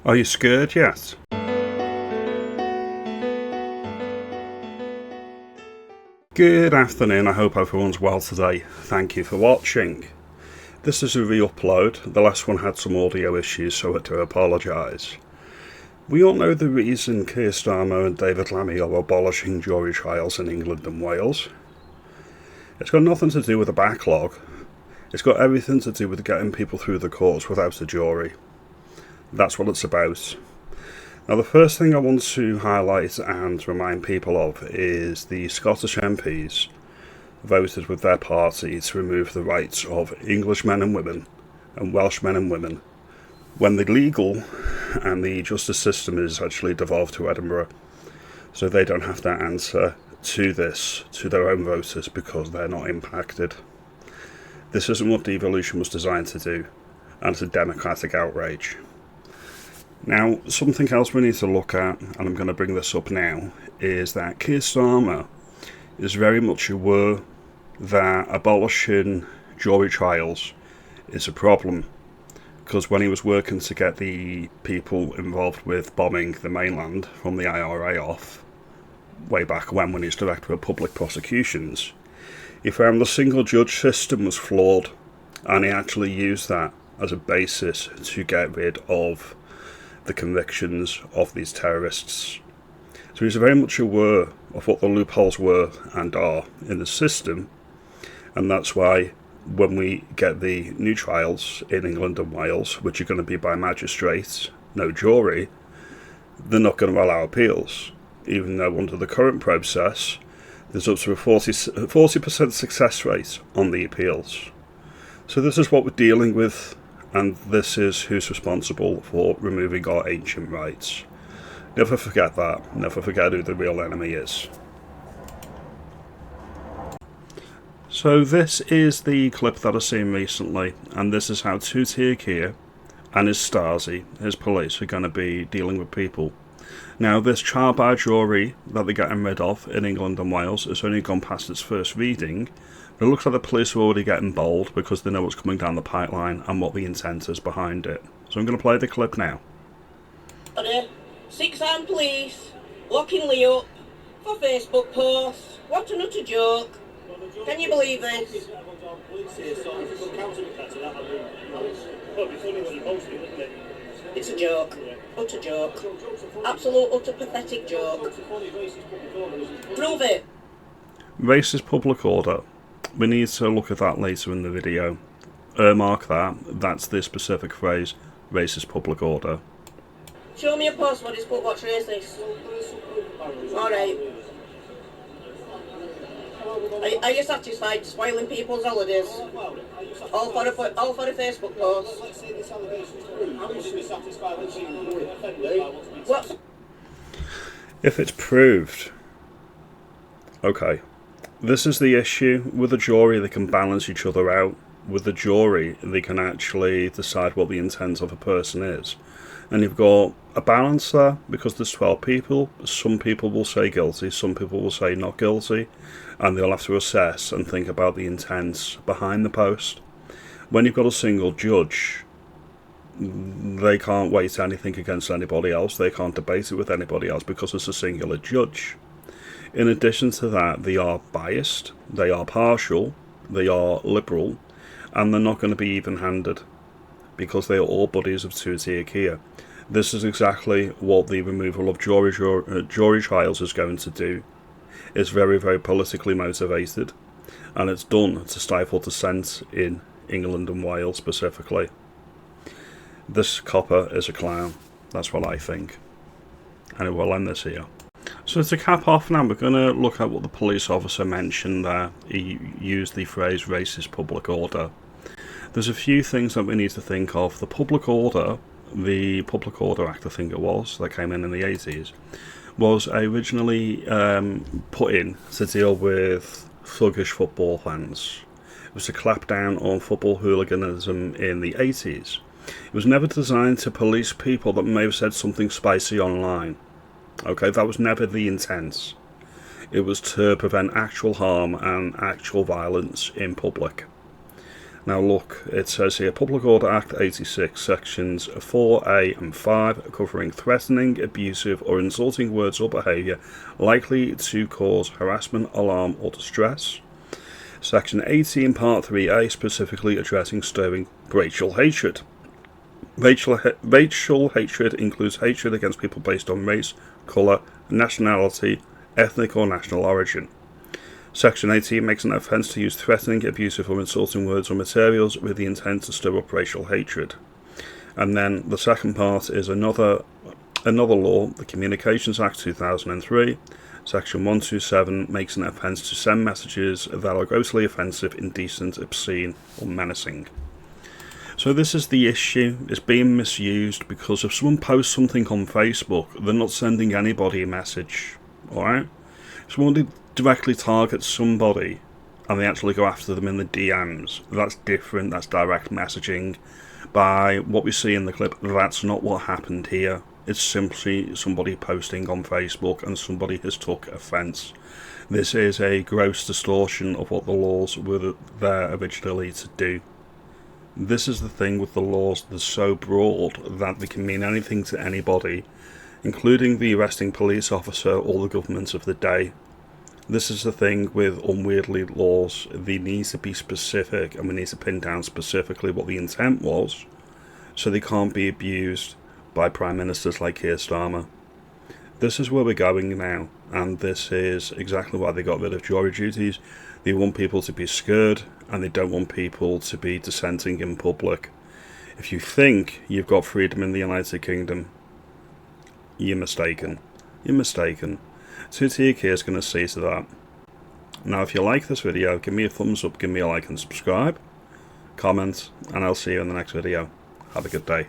Are you scared yet? Good afternoon, I hope everyone's well today. Thank you for watching. This is a re-upload. The last one had some audio issues, so I had to apologise. We all know the reason Keir and David Lammy are abolishing jury trials in England and Wales. It's got nothing to do with a backlog. It's got everything to do with getting people through the courts without a jury. That's what it's about. Now, the first thing I want to highlight and remind people of is the Scottish MPs voted with their party to remove the rights of English men and women and Welsh men and women when the legal and the justice system is actually devolved to Edinburgh, so they don't have to answer to this to their own voters because they're not impacted. This isn't what devolution was designed to do, and it's a democratic outrage. Now, something else we need to look at, and I'm going to bring this up now, is that Keir Starmer is very much aware that abolishing jury trials is a problem, because when he was working to get the people involved with bombing the mainland from the IRA off, way back when he was Director of Public Prosecutions, he found the single judge system was flawed, and he actually used that as a basis to get rid of the convictions of these terrorists. So he's very much aware of what the loopholes were and are in the system, and that's why when we get the new trials in England and Wales, which are going to be by magistrates, no jury, they're not going to allow appeals, even though under the current process there's up to a 40% success rate on the appeals. So this is what we're dealing with, and this is who's responsible for removing our ancient rights. Never forget that. Never forget who the real enemy is. So this is the clip that I've seen recently, and this is how Keir and his Stasi, his police, are going to be dealing with people. Now, this trial by jury that they're getting rid of in England and Wales has only gone past its first reading, but it looks like the police are already getting bold because they know what's coming down the pipeline and what the intent is behind it. So I'm going to play the clip now. 6 armed police locking Lee up for Facebook posts. What an utter joke. Can you believe this? It's a joke. Utter joke. Absolute utter pathetic joke. Prove it. Racist public order. We need to look at that later in the video. Earmark that. That's the specific phrase, racist public order. Show me a post where it's put what's racist. Alright. Are you satisfied spoiling people's holidays? All for a Facebook post. What? If it's proved, okay. This is the issue. With a jury, they can balance each other out. With the jury, they can actually decide what the intent of a person is. And you've got a balance there, because there's 12 people. Some people will say guilty, some people will say not guilty, and they'll have to assess and think about the intents behind the post. When you've got a single judge, they can't weigh anything against anybody else, they can't debate it with anybody else because it's a singular judge. In addition to that, they are biased, they are partial, they are liberal, and they're not going to be even-handed because they are all buddies of Keir. This is exactly what the removal of jury trials is going to do. It's very, very politically motivated, and it's done to stifle dissent in England and Wales specifically. This copper is a clown. That's what I think. And we'll end this here. So to cap off now, we're going to look at what the police officer mentioned there. He used the phrase racist public order. There's a few things that we need to think of. The Public Order Act, I think it was, that came in the 80s, was originally put in to deal with thuggish football fans. It was to clamp down on football hooliganism in the 80s. It was never designed to police people that may have said something spicy online. Okay, that was never the intent. It was to prevent actual harm and actual violence in public. Now look, it says here, Public Order Act 86, sections 4A and 5, covering threatening, abusive or insulting words or behaviour likely to cause harassment, alarm or distress. Section 18, Part 3A, specifically addressing stirring racial hatred. Racial hatred includes hatred against people based on race, colour, nationality, ethnic or national origin. Section 18 makes an offence to use threatening, abusive or insulting words or materials with the intent to stir up racial hatred. And then the second part is another law, the Communications Act 2003. Section 127 makes an offence to send messages that are grossly offensive, indecent, obscene or menacing. So this is the issue. It's being misused because if someone posts something on Facebook, they're not sending anybody a message. Alright? If someone directly targets somebody and they actually go after them in the DMs, that's different. That's direct messaging. By what we see in the clip, that's not what happened here. It's simply somebody posting on Facebook and somebody has took offence. This is a gross distortion of what the laws were there originally to do. This is the thing with the laws, they're so broad that they can mean anything to anybody, including the arresting police officer or the government of the day. This is the thing with unwieldy laws, they need to be specific and we need to pin down specifically what the intent was, so they can't be abused by Prime Ministers like Keir. This is where we're going now, and this is exactly why they got rid of jury duties. They want people to be scared, and they don't want people to be dissenting in public. If you think you've got freedom in the United Kingdom, you're mistaken. You're mistaken. Keir is going to see to that. Now, if you like this video, give me a thumbs up, give me a like and subscribe, comment, and I'll see you in the next video. Have a good day.